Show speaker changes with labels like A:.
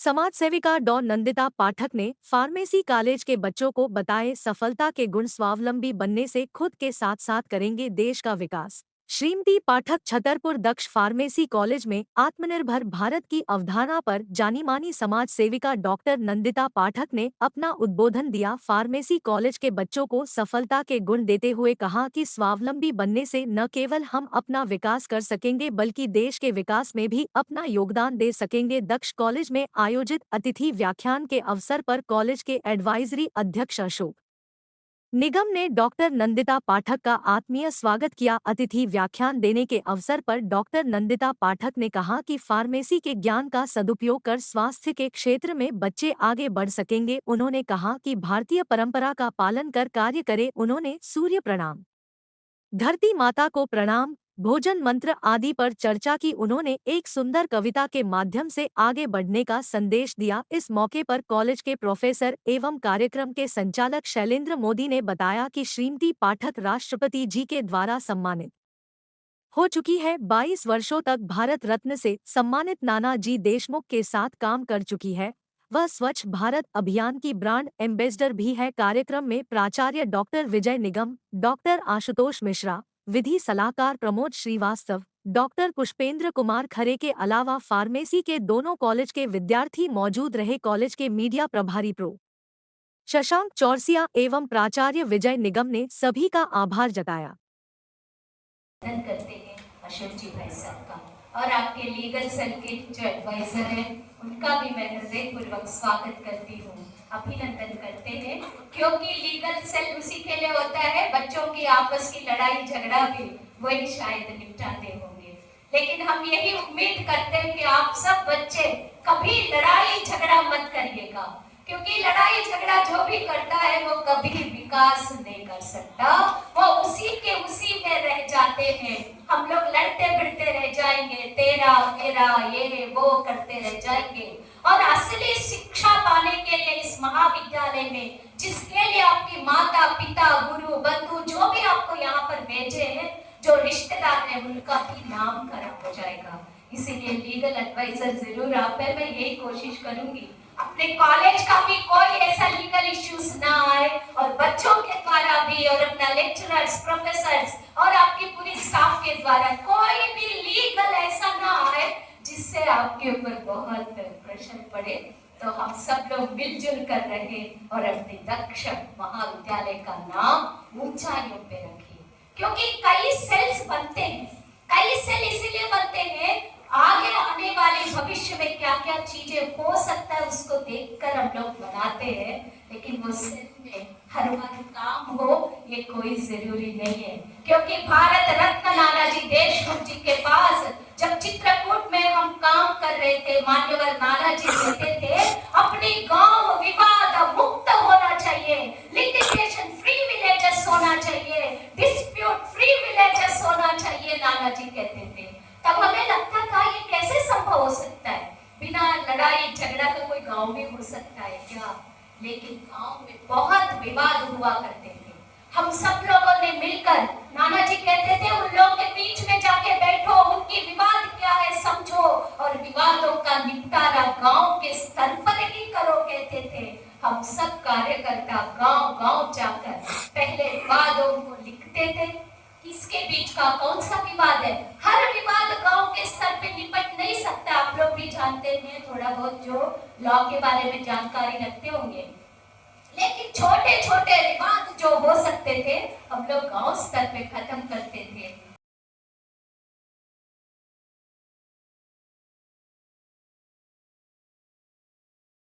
A: समाज सेविका डॉ नंदिता पाठक ने फार्मेसी कॉलेज के बच्चों को बताए सफलता के गुण। स्वावलंबी बनने से खुद के साथ साथ करेंगे देश का विकास। श्रीमती पाठक छतरपुर दक्ष फार्मेसी कॉलेज में आत्मनिर्भर भारत की अवधारणा पर जानी मानी समाज सेविका डॉक्टर नंदिता पाठक ने अपना उद्बोधन दिया। फार्मेसी कॉलेज के बच्चों को सफलता के गुण देते हुए कहा कि स्वावलंबी बनने से न केवल हम अपना विकास कर सकेंगे बल्कि देश के विकास में भी अपना योगदान दे सकेंगे। दक्ष कॉलेज में आयोजित अतिथि व्याख्यान के अवसर पर कॉलेज के एडवाइजरी अध्यक्ष अशोक निगम ने डॉक्टर नंदिता पाठक का आत्मीय स्वागत किया। अतिथि व्याख्यान देने के अवसर पर डॉक्टर नंदिता पाठक ने कहा कि फार्मेसी के ज्ञान का सदुपयोग कर स्वास्थ्य के क्षेत्र में बच्चे आगे बढ़ सकेंगे। उन्होंने कहा कि भारतीय परंपरा का पालन कर कार्य करें। उन्होंने सूर्य प्रणाम, धरती माता को प्रणाम, भोजन मंत्र आदि पर चर्चा की। उन्होंने एक सुंदर कविता के माध्यम से आगे बढ़ने का संदेश दिया। इस मौके पर कॉलेज के प्रोफेसर एवं कार्यक्रम के संचालक शैलेंद्र मोदी ने बताया कि श्रीमती पाठक राष्ट्रपति जी के द्वारा सम्मानित हो चुकी है। 22 वर्षों तक भारत रत्न से सम्मानित नानाजी देशमुख के साथ काम कर चुकी है। वह स्वच्छ भारत अभियान की ब्रांड एम्बेसडर भी है। कार्यक्रम में प्राचार्य डॉक्टर विजय निगम, डॉक्टर आशुतोष मिश्रा, विधि सलाहकार प्रमोद श्रीवास्तव, डॉक्टर पुष्पेंद्र कुमार खरे के अलावा फार्मेसी के दोनों कॉलेज के विद्यार्थी मौजूद रहे। कॉलेज के मीडिया प्रभारी प्रो शशांक चौरसिया एवं प्राचार्य विजय निगम ने सभी का आभार जताया।
B: करते हैं अशोक जी भाई साहब का, और आपके लीगल सेल के जो एडवाइजर हैं उनका भी मैं हृदयपूर्वक स्वागत करती हूँ, अभिनंदन करते हैं। क्योंकि लीगल सेल उसी के लिए होता है, बच्चों की आपस की लड़ाई झगड़ा भी वही शायद निपटाते होंगे। लेकिन हम यही उम्मीद करते हैं कि आप सब बच्चे कभी लड़ाई झगड़ा मत करिएगा, क्योंकि लड़ाई झगड़ा जो भी करता है वो कभी विकास नहीं कर सकता, वो उसी के उसी में रह जाते हैं। हम लोग लड़ते भिड़ते रह जाएंगे, तेरा मेरा ये वो करते रह जाएंगे। और असली शिक्षा पाने के लिए इस महाविद्यालय में, जिसके लिए आपकी माता पिता गुरु बंधु जो भी आपको यहाँ पर भेजे हैं, जो रिश्तेदार हैं, उनका भी नाम खराब हो जाएगा। इसीलिए लीगल एडवाइजर जरूर आप है। मैं यही कोशिश करूंगी अपने कॉलेज का भी कोई ऐसा लीगल इश्यूज ना आए, और बच्चों के द्वारा भी, और अपना लेक्चरर्स, प्रोफेसर्स और आपकी पूरी स्टाफ के द्वारा कोई भी लीगल ऐसा ना आए जिससे आपके ऊपर बहुत प्रेशर पड़े। तो हम सब लोग मिलजुल कर रहे और अपने दक्ष महाविद्यालय का नाम ऊंचाइयों पे रखें, क्योंकि कई सेल्स बनते हैं। कई सेल इसीलिए बनते हैं, आगे आने वाले भविष्य में क्या क्या चीजें हो सकता है उसको देखकर हम लोग बनाते हैं। लेकिन वो सेल में हर बार काम हो ये कोई जरूरी नहीं है, क्योंकि भारत रत्न नानाजी देशमुख जी के पास जब चित्रकूट में हम काम कर रहे थे, मान्यवर नानाजी कहते थे अपनी गांव विवाद मुक्त होना चाहिए, लिटिगेशन फ्री विलेजेस होना चाहिए, डिस्प्यूट फ्री विलेजेस होना चाहिए, नानाजी कहते थे। तब हमें लगता था ये कैसे संभव हो सकता है, बिना लड़ाई झगड़ा का कोई गांव में हो सकता है क्या? लेकिन गांव में बहुत विवाद हुआ करते थे। हम सब लोगों ने मिलकर, नानाजी कहते थे उन लोगों के बीच में जाके बैठो, उनकी विवाद क्या है समझो, और विवादों का निपटारा गांव के स्तर पर ही करो, कहते थे। हम सब कार्यकर्ता गांव गांव जाकर पहले विवादों को लिखते थे, किसके बीच का कौन सा विवाद है। हर विवाद गांव के स्तर पे निपट नहीं सकता, आप लोग भी जानते हैं, थोड़ा बहुत जो लॉ के बारे में जानकारी रखते होंगे। लेकिन छोटे छोटे विवाद जो हो सकते थे हम लोग गांव स्तर पे खत्म करते थे।